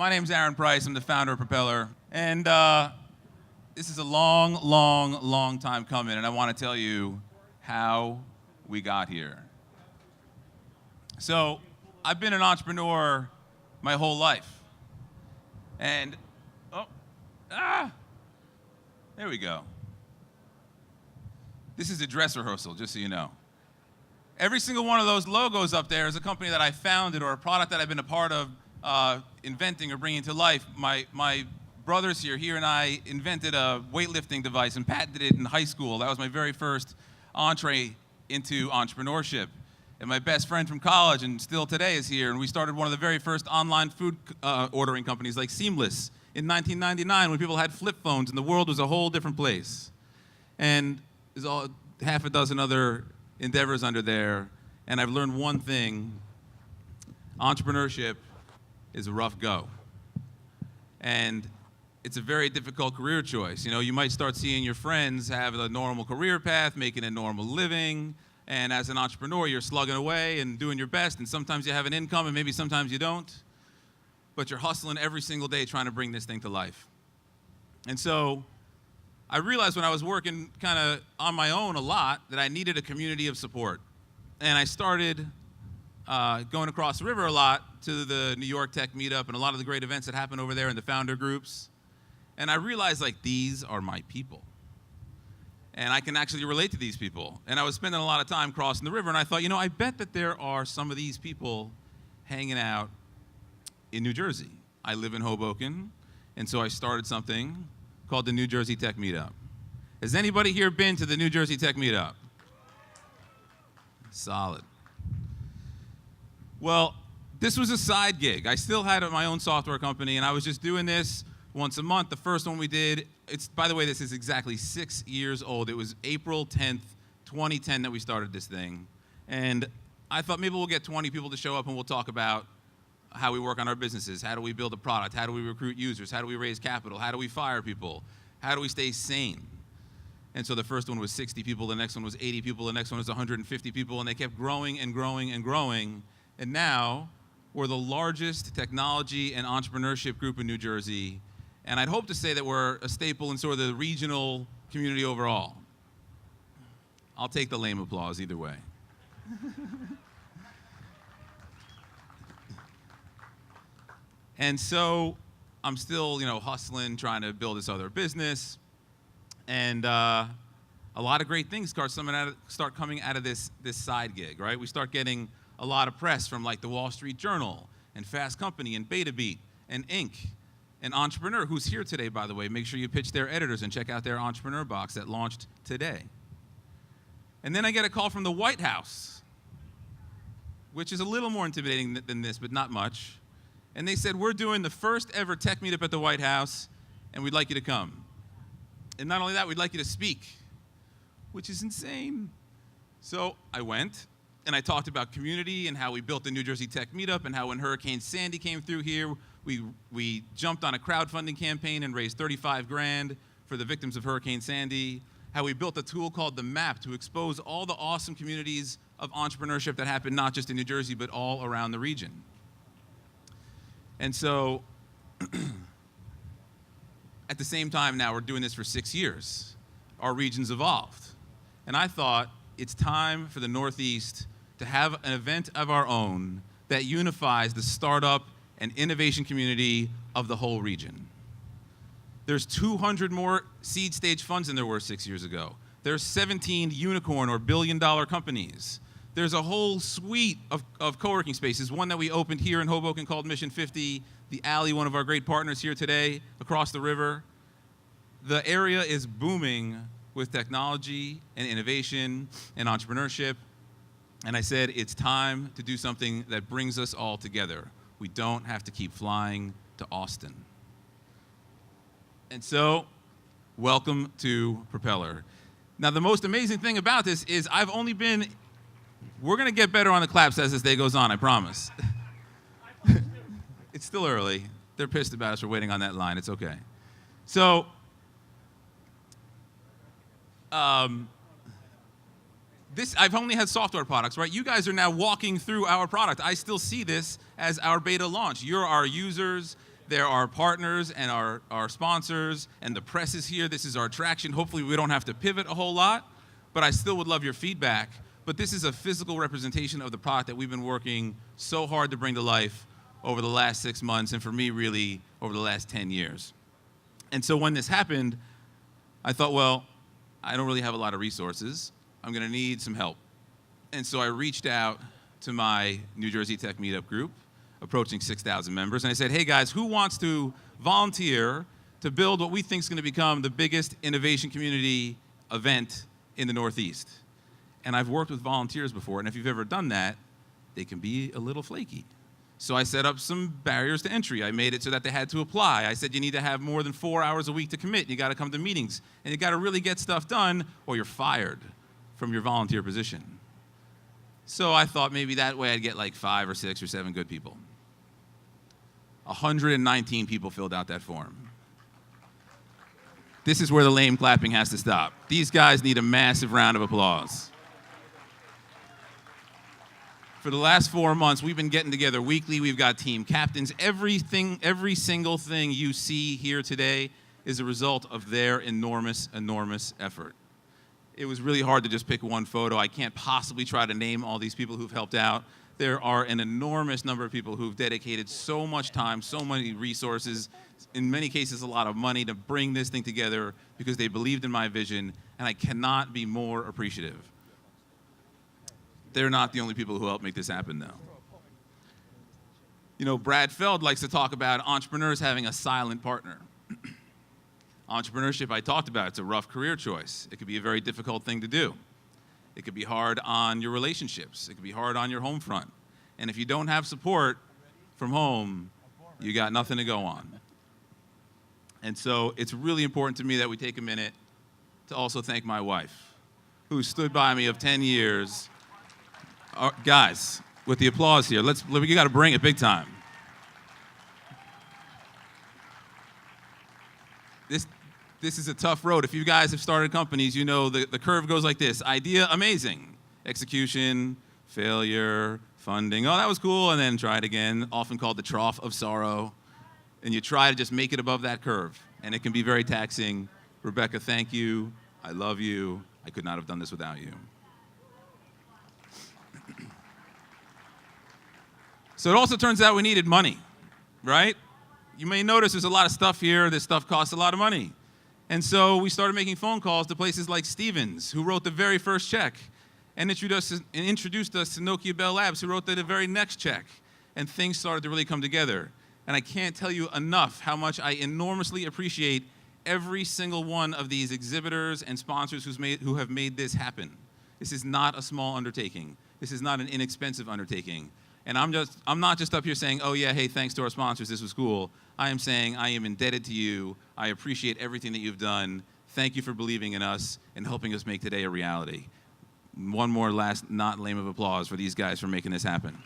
My name's Aaron Price. I'm the founder of Propeller. And this is a long time coming, and I want to tell you how we got here. So, I've been an entrepreneur my whole life. And, there we go. This is a dress rehearsal, just so you know. Every single one of those logos up there is a company that I founded or a product that I've been a part of inventing or bringing to life. My brothers here and I invented a weightlifting device and patented it in high school. That was my very first entree into entrepreneurship. And my best friend from college, and still today, is here. And we started one of the very first online food ordering companies like Seamless in 1999 when people had flip phones and the world was a whole different place. And there's all half a dozen other endeavors under there. And I've learned one thing: entrepreneurship is a rough go. And it's a very difficult career choice. You know, you might start seeing your friends have a normal career path, making a normal living, and as an entrepreneur, you're slugging away and doing your best, and sometimes you have an income, and maybe sometimes you don't, but you're hustling every single day trying to bring this thing to life. And so I realized when I was working kind of on my own a lot that I needed a community of support. And I started going across the river a lot to the New York Tech Meetup and a lot of the great events that happen over there in the founder groups. And I realized, like, these are my people. And I can actually relate to these people. And I was spending a lot of time crossing the river, and I thought, you know, I bet that there are some of these people hanging out in New Jersey. I live in Hoboken, and so I started something called the New Jersey Tech Meetup. Has anybody here been to the New Jersey Tech Meetup? Solid. Well, this was a side gig. I still had my own software company, and I was just doing this once a month. The first one we did, by the way, this is exactly 6 years old. It was April 10th, 2010 that we started this thing. And I thought maybe we'll get 20 people to show up and we'll talk about how we work on our businesses. How do we build a product? How do we recruit users? How do we raise capital? How do we fire people? How do we stay sane? And so the first one was 60 people, the next one was 80 people, the next one was 150 people, and they kept growing and growing and growing. And now we're the largest technology and entrepreneurship group in New Jersey. And I'd hope to say that we're a staple in sort of the regional community overall. I'll take the lame applause either way. And so I'm still, hustling, trying to build this other business. And a lot of great things start coming out of this side gig, right? We start getting a lot of press from like the Wall Street Journal and Fast Company and Beta Beat and Inc. And Entrepreneur, who's here today, by the way. Make sure you pitch their editors and check out their Entrepreneur box that launched today. And then I get a call from the White House, which is a little more intimidating than this, but not much. And they said, we're doing the first ever tech meetup at the White House, and we'd like you to come. And not only that, we'd like you to speak, which is insane. So I went, and I talked about community and how we built the New Jersey Tech Meetup and how when Hurricane Sandy came through here, we jumped on a crowdfunding campaign and raised 35 grand for the victims of Hurricane Sandy, how we built a tool called the Map to expose all the awesome communities of entrepreneurship that happen not just in New Jersey, but all around the region. And so, at the same time now, we're doing this for 6 years. Our region's evolved. And I thought it's time for the Northeast to have an event of our own that unifies the startup and innovation community of the whole region. There's 200 more seed stage funds than there were 6 years ago. There's 17 unicorn or billion-dollar companies. There's a whole suite of co-working spaces, one that we opened here in Hoboken called Mission 50, the Alley, one of our great partners here today, across the river. The area is booming with technology and innovation and entrepreneurship. And I said, it's time to do something that brings us all together. We don't have to keep flying to Austin. And so, welcome to Propeller. Now, the most amazing thing about this is we're going to get better on the claps as this day goes on, I promise. It's still early. They're pissed about us for waiting on that line. It's okay. So, I've only had software products, right? You guys are now walking through our product. I still see this as our beta launch. You're our users. There are partners and our sponsors, and the press is here. This is our attraction. Hopefully we don't have to pivot a whole lot, but I still would love your feedback. But this is a physical representation of the product that we've been working so hard to bring to life over the last 6 months, and for me, really, over the last 10 years. And so when this happened, I thought, well, I don't really have a lot of resources. I'm gonna need some help. And so I reached out to my New Jersey Tech Meetup group, approaching 6,000 members, and I said, hey guys, who wants to volunteer to build what we think is gonna become the biggest innovation community event in the Northeast? And I've worked with volunteers before, and if you've ever done that, they can be a little flaky. So I set up some barriers to entry. I made it so that they had to apply. I said you need to have more than 4 hours a week to commit. You gotta come to meetings, and you gotta really get stuff done, or you're fired from your volunteer position. So I thought maybe that way I'd get like 5 or 6 or 7 good people. 119 people filled out that form. This is where the lame clapping has to stop. These guys need a massive round of applause. For the last 4 months, we've been getting together weekly. We've got team captains. Every single thing you see here today is a result of their enormous, enormous effort. It was really hard to just pick one photo. I can't possibly try to name all these people who've helped out. There are an enormous number of people who've dedicated so much time, so many resources, in many cases a lot of money to bring this thing together because they believed in my vision, and I cannot be more appreciative. They're not the only people who helped make this happen, though. You know, Brad Feld likes to talk about entrepreneurs having a silent partner. Entrepreneurship, I talked about, it's a rough career choice. It could be a very difficult thing to do. It could be hard on your relationships. It could be hard on your home front. And if you don't have support from home, you got nothing to go on. And so it's really important to me that we take a minute to also thank my wife, who stood by me of 10 years. Guys, with the applause here, you got to bring it big time. This is a tough road. If you guys have started companies, you know the curve goes like this. Idea, amazing. Execution, failure, funding. Oh, that was cool, and then try it again, often called the trough of sorrow. And you try to just make it above that curve, and it can be very taxing. Rebecca, thank you. I love you. I could not have done this without you. So it also turns out we needed money, right? You may notice there's a lot of stuff here. This stuff costs a lot of money. And so we started making phone calls to places like Stevens, who wrote the very first check, and introduced us to Nokia Bell Labs, who wrote the very next check. And things started to really come together. And I can't tell you enough how much I enormously appreciate every single one of these exhibitors and sponsors who have made this happen. This is not a small undertaking. This is not an inexpensive undertaking. And I'm not just up here saying, oh yeah, hey, thanks to our sponsors, this was cool. I am saying I am indebted to you. I appreciate everything that you've done. Thank you for believing in us and helping us make today a reality. One more last not lame of applause for these guys for making this happen.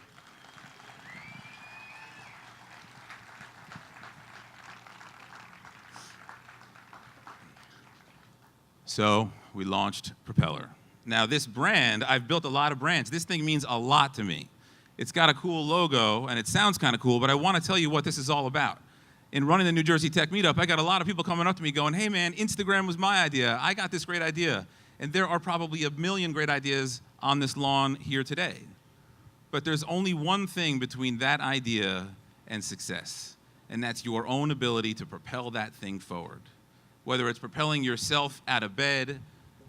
So we launched Propeller. Now this brand, I've built a lot of brands. This thing means a lot to me. It's got a cool logo, and it sounds kind of cool, but I want to tell you what this is all about. In running the New Jersey Tech Meetup, I got a lot of people coming up to me going, hey man, Instagram was my idea. I got this great idea. And there are probably a million great ideas on this lawn here today. But there's only one thing between that idea and success, and that's your own ability to propel that thing forward. Whether it's propelling yourself out of bed,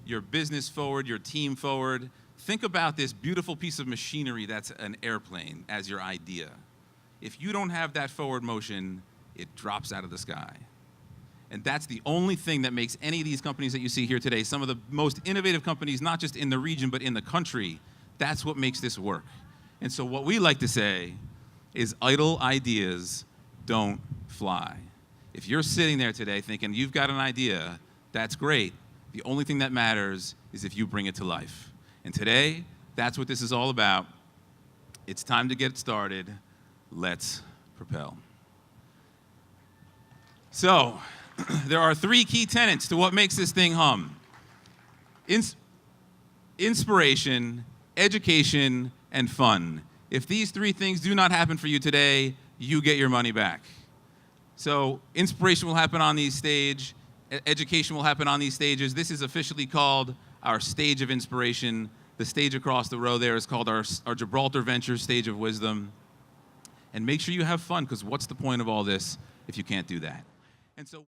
your business forward, your team forward. Think about this beautiful piece of machinery that's an airplane as your idea. If you don't have that forward motion, it drops out of the sky. And that's the only thing that makes any of these companies that you see here today, some of the most innovative companies, not just in the region, but in the country, that's what makes this work. And so what we like to say is idle ideas don't fly. If you're sitting there today thinking you've got an idea, that's great. The only thing that matters is if you bring it to life. And today, that's what this is all about. It's time to get started. Let's propel. So, there are 3 key tenets to what makes this thing hum. Inspiration, education, and fun. If these 3 things do not happen for you today, you get your money back. So inspiration will happen on these stages. Education will happen on these stages. This is officially called our stage of inspiration. The stage across the row there is called our Gibraltar Ventures Stage of Wisdom. And make sure you have fun, because what's the point of all this if you can't do that? And so